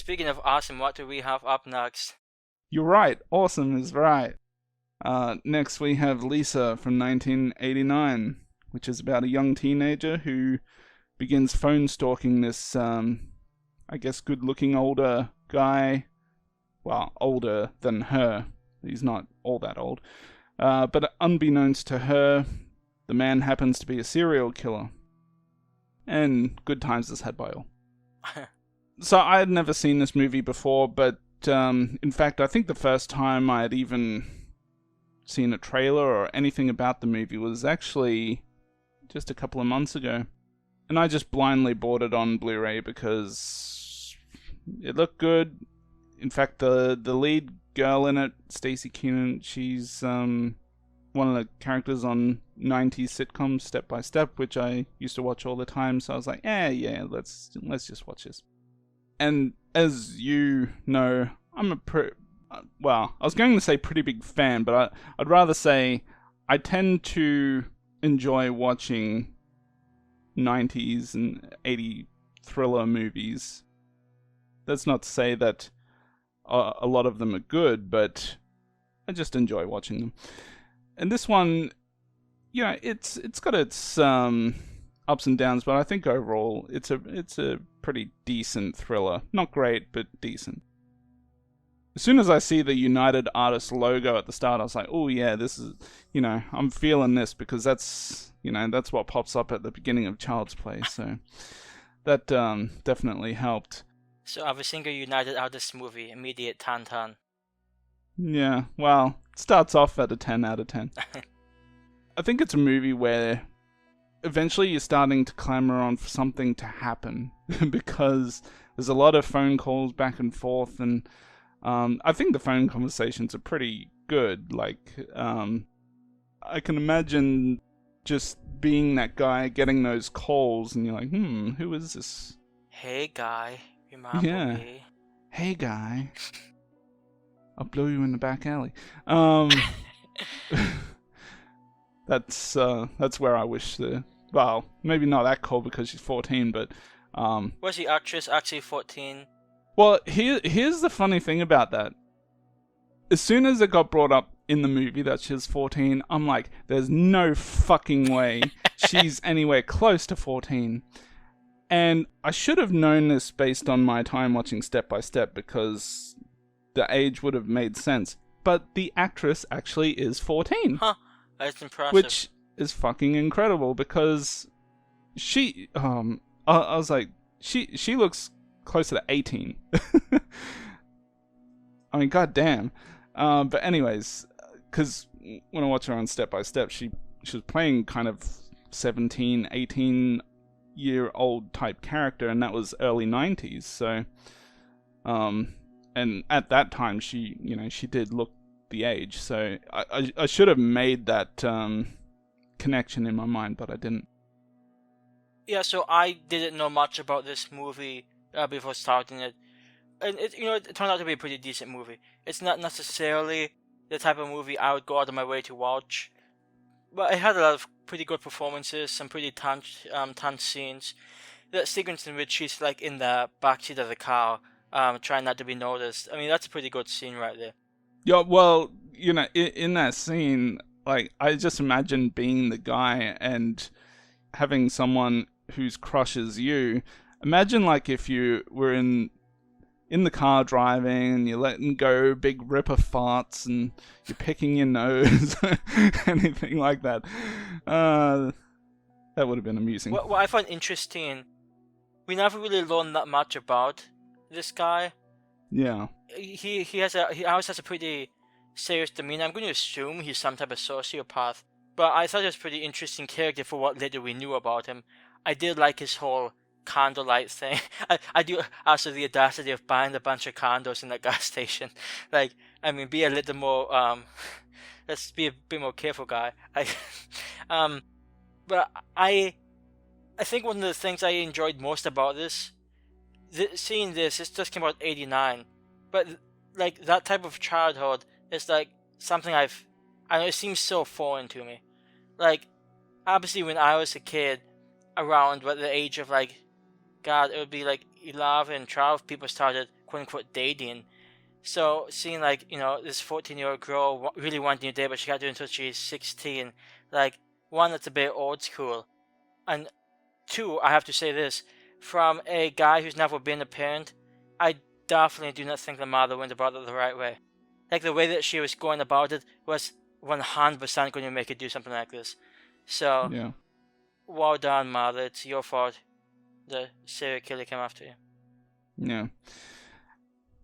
Speaking of awesome, what do we have up next? You're right. Awesome is right. Next, we have Lisa from 1989, which is about a young teenager who begins phone stalking this, I guess, good looking older guy. Well, older than her. He's not all that old. But unbeknownst to her, the man happens to be a serial killer. And good times is had by all. So I had never seen this movie before, but in fact, I think the first time I had even seen a trailer or anything about the movie was actually just a couple of months ago. And I just blindly bought it on Blu-ray because it looked good. In fact, the lead girl in it, Stacey Keenan, she's one of the characters on 90s sitcom Step by Step, which I used to watch all the time. So I was like, yeah, let's just watch this. And as you know, I'm I was going to say pretty big fan, but I'd rather say I tend to enjoy watching 90s and 80 thriller movies. That's not to say that a lot of them are good, but I just enjoy watching them. And this one, it's got its ups and downs, but I think overall it's a pretty decent thriller. Not great, but decent. As soon as I see the United Artists logo at the start, I was like, oh yeah, this is, I'm feeling this because that's what pops up at the beginning of Child's Play. So that definitely helped. So every single United Artists movie, immediate tan. Yeah, well, it starts off at a 10 out of 10. I think it's a movie where eventually you're starting to clamor on for something to happen because there's a lot of phone calls back and forth, and I think the phone conversations are pretty good. Like, I can imagine just being that guy getting those calls, and you're like, who is this? Hey guy, remember me? Hey guy, I'll blow you in the back alley. That's where I wish well, maybe not that call because she's 14, but was the actress actually 14? Well, here's the funny thing about that. As soon as it got brought up in the movie that she's 14, I'm like, there's no fucking way she's anywhere close to 14. And I should have known this based on my time watching Step by Step because the age would have made sense. But the actress actually is 14. Huh, that's impressive. Which is fucking incredible because she, I was like, she looks closer to 18. I mean, goddamn. But anyways, because when I watch her on Step by Step, she was playing kind of 17, 18-year-old type character, and that was early 90s. So, and at that time, she did look the age. So I should have made that connection in my mind, but I didn't. Yeah, so I didn't know much about this movie before starting it. And it turned out to be a pretty decent movie. It's not necessarily the type of movie I would go out of my way to watch, but it had a lot of pretty good performances, some pretty tense scenes. That sequence in which she's like in the backseat of the car, trying not to be noticed. I mean, that's a pretty good scene right there. Yeah, well, in that scene, like, I just imagine being the guy and having someone whose crushes you. Imagine, like, if you were in the car driving and you're letting go big ripper farts and you're picking your nose, anything like that. That would have been amusing. What I find interesting, we never really learned that much about this guy. Yeah. He always has a pretty serious demeanor. I'm going to assume he's some type of sociopath, but I thought he was a pretty interesting character for what little we knew about him. I did like his whole candlelight thing. I do also the audacity of buying a bunch of candles in the gas station. Like, I mean, be a little more let's be a bit more careful, guy. But I think one of the things I enjoyed most about seeing this just came out 89, but like that type of childhood is like something I know it seems so foreign to me. Like, obviously when I was a kid, around the age of like, God, it would be like 11, 12, people started quote unquote dating. So seeing like this 14-year-old girl really wanting to date, but she got to do it until she's 16. Like, one, that's a bit old school, and two, I have to say this from a guy who's never been a parent, I definitely do not think the mother went about it the right way. Like, the way that she was going about it was 100% going to make her do something like this. So, Yeah. well done, mother. It's your fault the serial killer came after you. Yeah.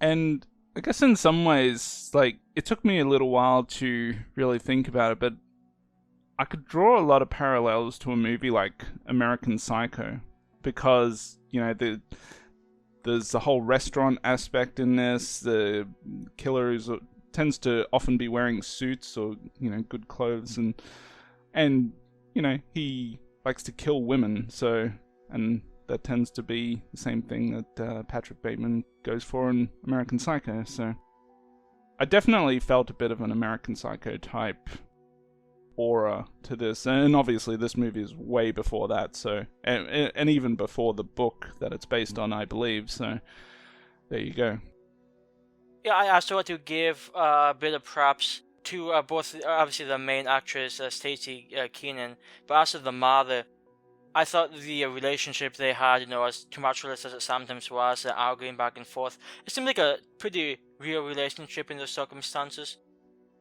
And I guess in some ways, like, it took me a little while to really think about it, but I could draw a lot of parallels to a movie like American Psycho, because, there's the whole restaurant aspect in this. The killer tends to often be wearing suits or, good clothes, and he likes to kill women, and that tends to be the same thing that Patrick Bateman goes for in American Psycho. So I definitely felt a bit of an American Psycho type aura to this, and obviously this movie is way before that, so and even before the book that it's based on, I believe. So there you go. Yeah, I also want to give a bit of props to both, obviously the main actress, Stacy Keenan, but also the mother. I thought the relationship they had, as tumultuous as it sometimes was, arguing back and forth, it seemed like a pretty real relationship in the circumstances.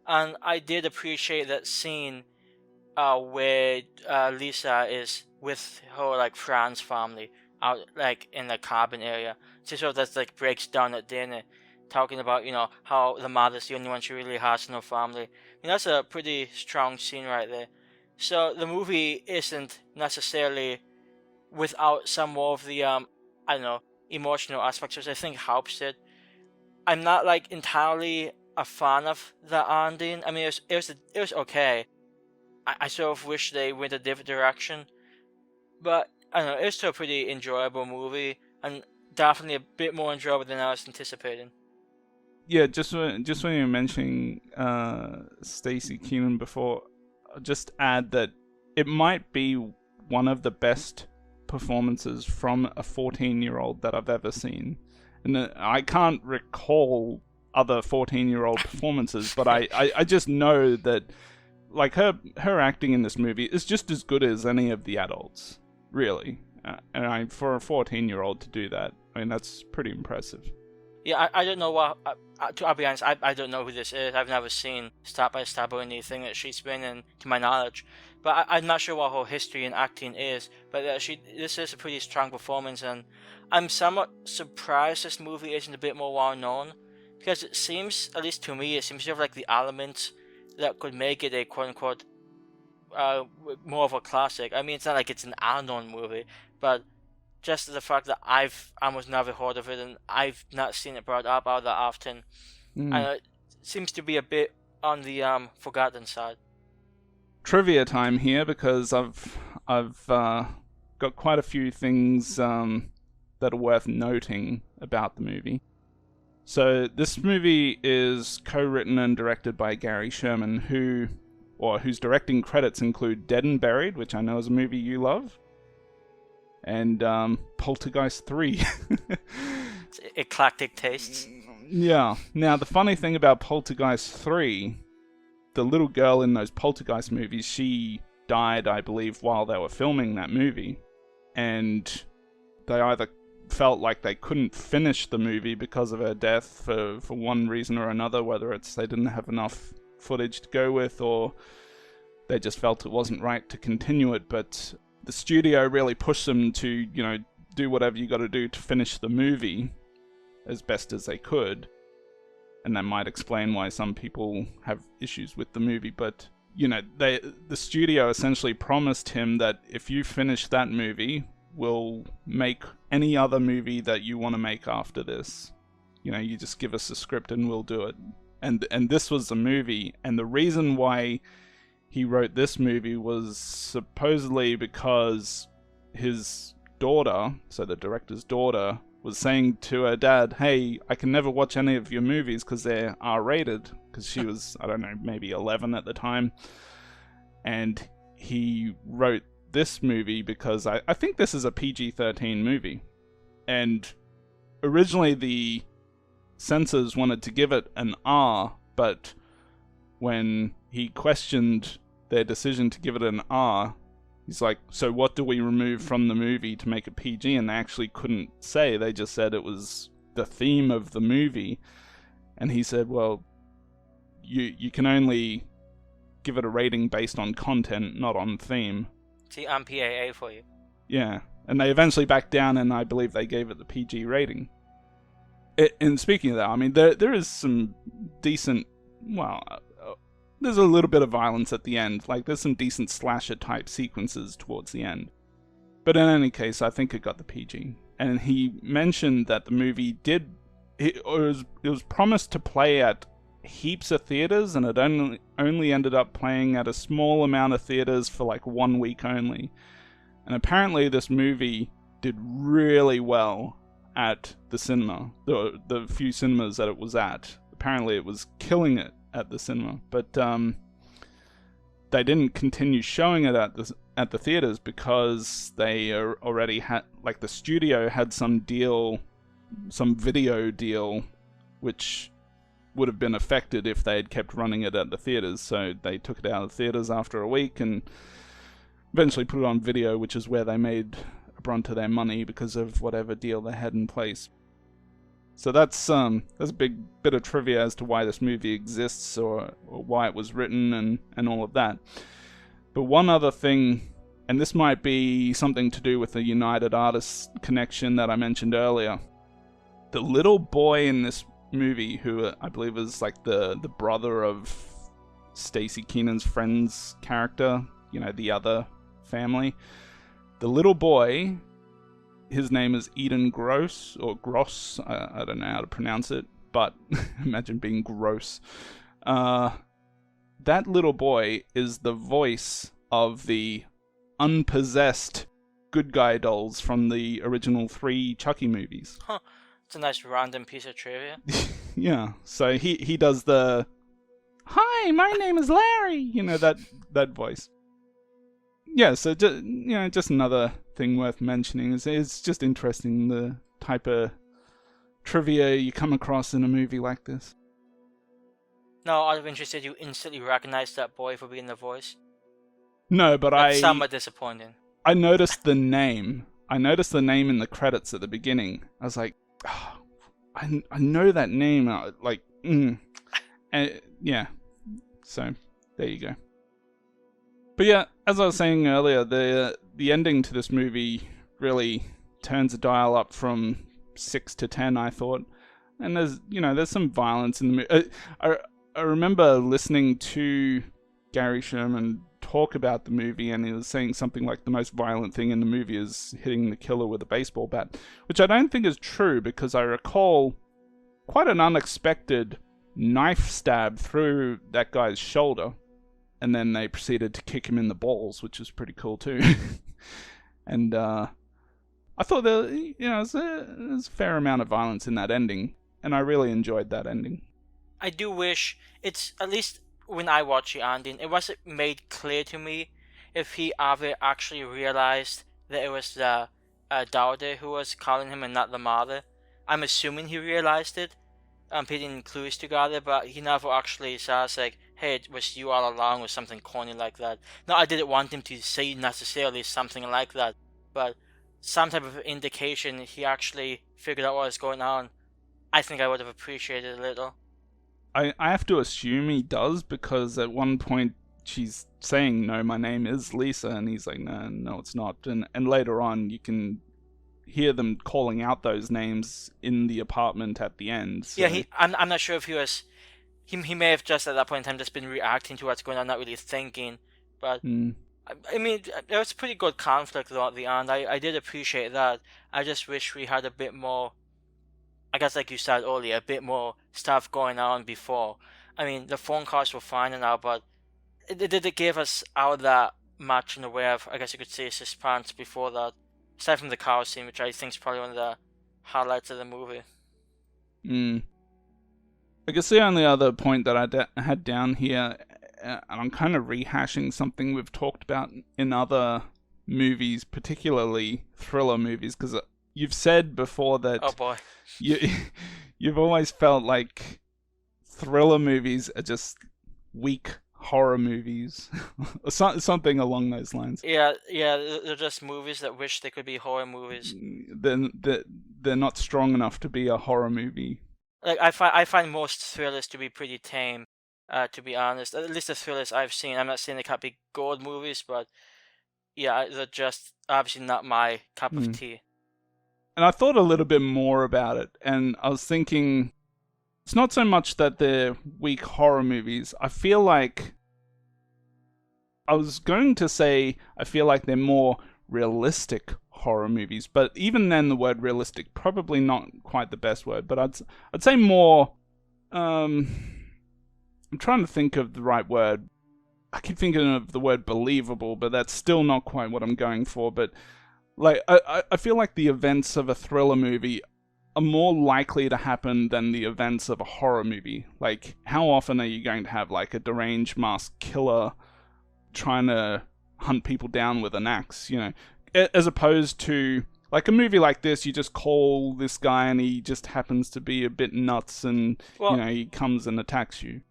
And I did appreciate that scene where Lisa is with her, like, Fran's family out, like, in the cabin area. She sort of like breaks down at dinner, talking about, how the mother's the only one she really has in her family. That's a pretty strong scene right there. So the movie isn't necessarily without some more of the emotional aspects, which I think helps it. I'm not, like, entirely a fan of the ending. I mean, it was okay. I sort of wish they went a different direction, but I don't know. It's still a pretty enjoyable movie, and definitely a bit more enjoyable than I was anticipating. Yeah, just when you were mentioning Stacy Keenan before, I'll just add that it might be one of the best performances from a 14-year-old that I've ever seen. And I can't recall other 14-year-old performances, but I just know that, like, her acting in this movie is just as good as any of the adults, really. And for a 14-year-old to do that, I mean, that's pretty impressive. Yeah, I don't know what. I'll be honest, I don't know who this is. I've never seen Step by Step or anything that she's been in, to my knowledge. But I'm not sure what her history in acting is. But this is a pretty strong performance, and I'm somewhat surprised this movie isn't a bit more well known, because it seems, at least to me, it seems to have, like, the elements that could make it a quote unquote more of a classic. I mean, it's not like it's an unknown movie, but just the fact that I've almost never heard of it and I've not seen it brought up all that often, it seems to be a bit on the forgotten side. Trivia time here, because I've got quite a few things that are worth noting about the movie. So this movie is co-written and directed by Gary Sherman, whose directing credits include Dead and Buried, which I know is a movie you love, and Poltergeist 3. It's eclectic tastes. Yeah. Now, the funny thing about Poltergeist 3, the little girl in those Poltergeist movies, she died, I believe, while they were filming that movie. And they either felt like they couldn't finish the movie because of her death for one reason or another, whether it's they didn't have enough footage to go with, or they just felt it wasn't right to continue it. But the studio really pushed them to, do whatever you got to do to finish the movie as best as they could. And that might explain why some people have issues with the movie. But, the studio essentially promised him that if you finish that movie, we'll make any other movie that you want to make after this. You just give us a script and we'll do it. And this was the movie. And the reason why he wrote this movie was supposedly because his daughter, so the director's daughter, was saying to her dad, hey, I can never watch any of your movies because they're R-rated, because she was, I don't know, maybe 11 at the time. And he wrote this movie because I think this is a PG-13 movie. And originally the censors wanted to give it an R, but when he questioned their decision to give it an R, he's like, so what do we remove from the movie to make it PG? And they actually couldn't say. They just said it was the theme of the movie. And he said, well, you can only give it a rating based on content, not on theme. See, I'm PAA for you. Yeah. And they eventually backed down, and I believe they gave it the PG rating. And speaking of that, I mean, there is some decent, there's a little bit of violence at the end. Like, there's some decent slasher-type sequences towards the end. But in any case, I think it got the PG. And he mentioned that the movie it was promised to play at heaps of theaters, and it only ended up playing at a small amount of theaters for like 1 week only. And apparently this movie did really well at the cinema, the few cinemas that it was at. Apparently it was killing it at the cinema, but they didn't continue showing it at the theaters because they already had, like, the studio had some video deal, which would have been affected if they had kept running it at the theaters. So they took it out of the theaters after a week and eventually put it on video, which is where they made a brunt of their money because of whatever deal they had in place. So that's a big bit of trivia as to why this movie exists, or why it was written, and all of that. But one other thing, and this might be something to do with the United Artists connection that I mentioned earlier. The little boy in this movie, who I believe is like the brother of Stacy Keenan's friend's character, the other family. The little boy, his name is Eden Gross, or Gross, I don't know how to pronounce it, but imagine being gross. That little boy is the voice of the unpossessed good guy dolls from the original 3 Chucky movies. Huh. It's a nice random piece of trivia. Yeah, so he does the, "Hi, my name is Larry," that voice. Yeah, so just another thing worth mentioning is it's just interesting the type of trivia you come across in a movie like this. Now, out of interest, did you instantly recognize that boy for being the voice? No, but That's somewhat disappointing. I noticed the name. I noticed the name in the credits at the beginning. I was like, oh, I know that name. Yeah. So there you go. But yeah, as I was saying earlier, the ending to this movie really turns the dial up from 6 to 10, I thought. And there's some violence in the movie. I remember listening to Gary Sherman talk about the movie, and he was saying something like the most violent thing in the movie is hitting the killer with a baseball bat, which I don't think is true, because I recall quite an unexpected knife stab through that guy's shoulder, and then they proceeded to kick him in the balls, which was pretty cool too. And I thought there was a fair amount of violence in that ending, and I really enjoyed that ending. I do wish it's, at least when I watched the ending, it wasn't made clear to me if he ever actually realized that it was the daughter who was calling him and not the mother. I'm assuming he realized it, putting clues together, but he never actually says like, "Hey, it was you all along," or something corny like that. Now, I didn't want him to say necessarily something like that, but some type of indication he actually figured out what was going on, I think I would have appreciated a little. I have to assume he does, because at one point she's saying, "No, my name is Lisa," and he's like, no, it's not. And later on, you can hear them calling out those names in the apartment at the end. So. Yeah, I'm not sure if he was. He may have just at that point in time just been reacting to what's going on, not really thinking. But I mean, there was pretty good conflict though at the end. I did appreciate that. I just wish we had a bit more. I guess, like you said earlier, a bit more stuff going on before. I mean, the phone calls were fine and all, but it gave us out that much in the way of, I guess you could say, suspense before that. Aside from the car scene, which I think is probably one of the highlights of the movie. I guess the only other point that I had down here, and I'm kind of rehashing something we've talked about in other movies, particularly thriller movies, because you've said before that oh boy, you you've always felt like thriller movies are just weak horror movies, or something along those lines. Yeah, they're just movies that wish they could be horror movies. They're not strong enough to be a horror movie. Like I find most thrillers to be pretty tame, to be honest. At least the thrillers I've seen. I'm not saying they can't be gold movies, but yeah, they're just obviously not my cup of Mm. tea. And I thought a little bit more about it, and I was thinking it's not so much that they're weak horror movies. I feel like I was going to say I feel like they're more realistic horror movies, but even then, the word realistic probably not quite the best word. But I'd say more. I'm trying to think of the right word. I keep thinking of the word believable, but that's still not quite what I'm going for. But like, I feel like the events of a thriller movie are more likely to happen than the events of a horror movie. Like, how often are you going to have like a deranged masked killer trying to hunt people down with an axe, as opposed to like a movie like this, you just call this guy and he just happens to be a bit nuts and, Well, he comes and attacks you.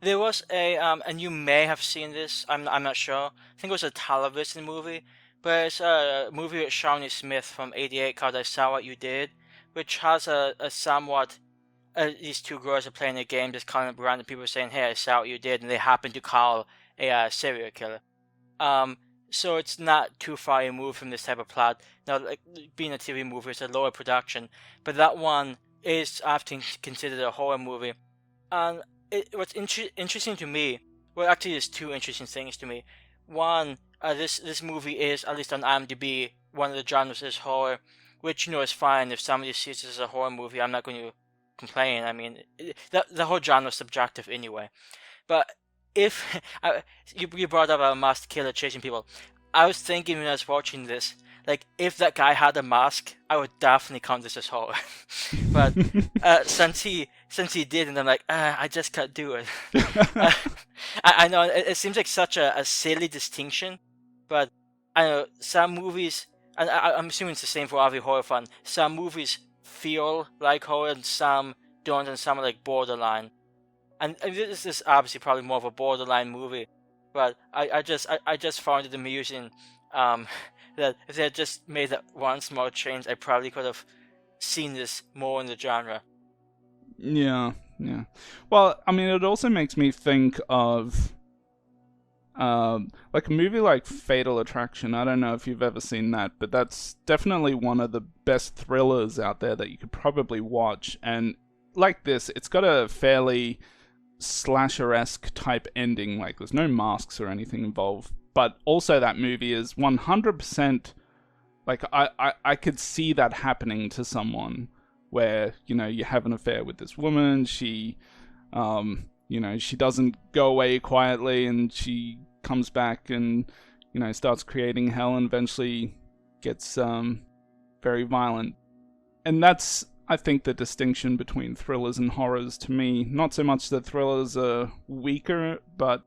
there was and you may have seen this. I'm not sure. I think it was a television movie, but it's a movie with Shawnee Smith from '88 called "I Saw What You Did," which has a somewhat. These two girls are playing a game, just calling up random people saying, "Hey, I saw what you did," and they happen to call a serial killer. Um, so it's not too far removed from this type of plot. Now, like being a TV movie, it's a lower production, but that one is often considered a horror movie. And what's interesting to me, well, actually, there's two interesting things to me. One, this movie is, at least on IMDb, one of the genres is horror, which is fine. If somebody sees this as a horror movie, I'm not going to complain. I mean, the whole genre is subjective anyway. But if you brought up a masked killer chasing people, I was thinking when I was watching this, like if that guy had a mask, I would definitely count this as horror. But since he didn't, I'm like, I just can't do it. I know it seems like such a silly distinction, but I know some movies, and I'm assuming it's the same for every horror fan. Some movies feel like horror, and some don't, and some are like borderline. And this is obviously probably more of a borderline movie, but I just found it amusing that if they had just made that one small change, I probably could have seen this more in the genre. Yeah. Well, I mean, it also makes me think of like a movie like Fatal Attraction. I don't know if you've ever seen that, but that's definitely one of the best thrillers out there that you could probably watch. And like this, it's got a fairly slasher-esque type ending. Like there's no masks or anything involved, but also that movie is 100% like I could see that happening to someone where you have an affair with this woman. She she doesn't go away quietly, and she comes back and starts creating hell, and eventually gets very violent. And that's, I think, the distinction between thrillers and horrors to me. Not so much that thrillers are weaker, but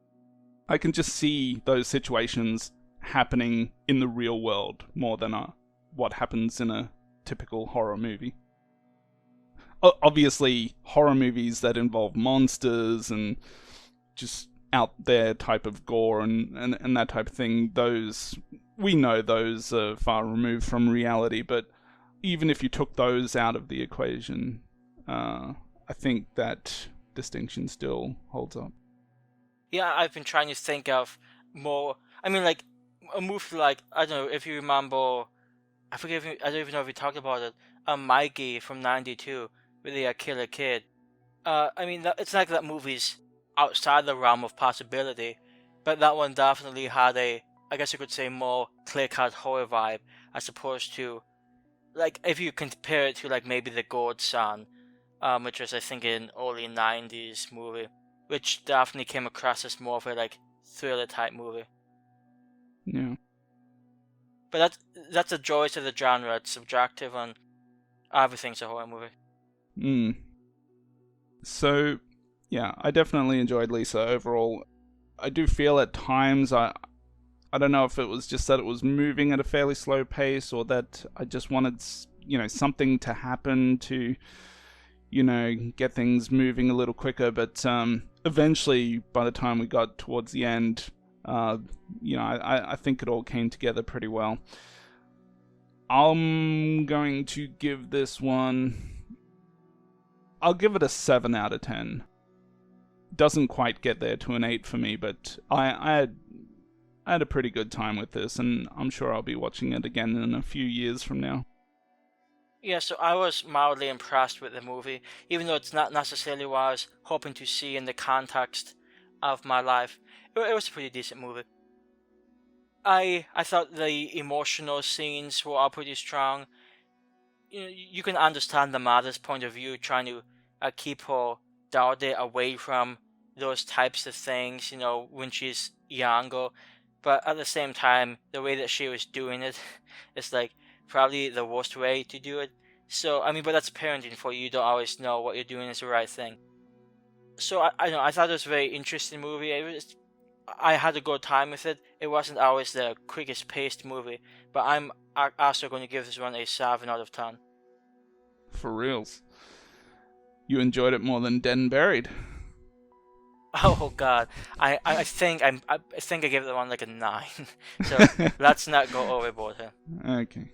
I can just see those situations happening in the real world more than what happens in a typical horror movie. Obviously, horror movies that involve monsters and just out there type of gore and that type of thing, we know those are far removed from reality, but even if you took those out of the equation, I think that distinction still holds up. Yeah, I've been trying to think of more. I mean, like a movie like, I don't know if you remember. I don't even know if we talked about it. Mikey from '92 with the Killer Kid. I mean, it's not like that movie's outside the realm of possibility, but that one definitely had I guess you could say, more clear-cut horror vibe as opposed to, like, if you compare it to like maybe The Gold Son, which was I think an early '90s movie, which definitely came across as more of a like thriller type movie. Yeah. But that's a joy to the genre. It's subjective, and everything's a horror movie. So, yeah, I definitely enjoyed Lisa overall. I do feel at times I don't know if it was just that it was moving at a fairly slow pace, or that I just wanted something to happen to get things moving a little quicker. But eventually, by the time we got towards the end, I think it all came together pretty well. I'm going to give this one... I'll give it a 7 out of 10. Doesn't quite get there to an 8 for me, but I had a pretty good time with this, and I'm sure I'll be watching it again in a few years from now. Yeah, so I was mildly impressed with the movie, even though it's not necessarily what I was hoping to see in the context of my life. It was a pretty decent movie. I thought the emotional scenes were all pretty strong. You can understand the mother's point of view, trying to keep her daughter away from those types of things, when she's younger. But at the same time, the way that she was doing it is like probably the worst way to do it. So but that's parenting for you. You don't always know what you're doing is the right thing. So I thought it was a very interesting movie. I had a good time with it. It wasn't always the quickest paced movie, but I'm also going to give this one a 7 out of 10. For reals. You enjoyed it more than Dead and Buried. Oh God, I think I think I gave the one like a 9. So let's not go overboard here. Okay.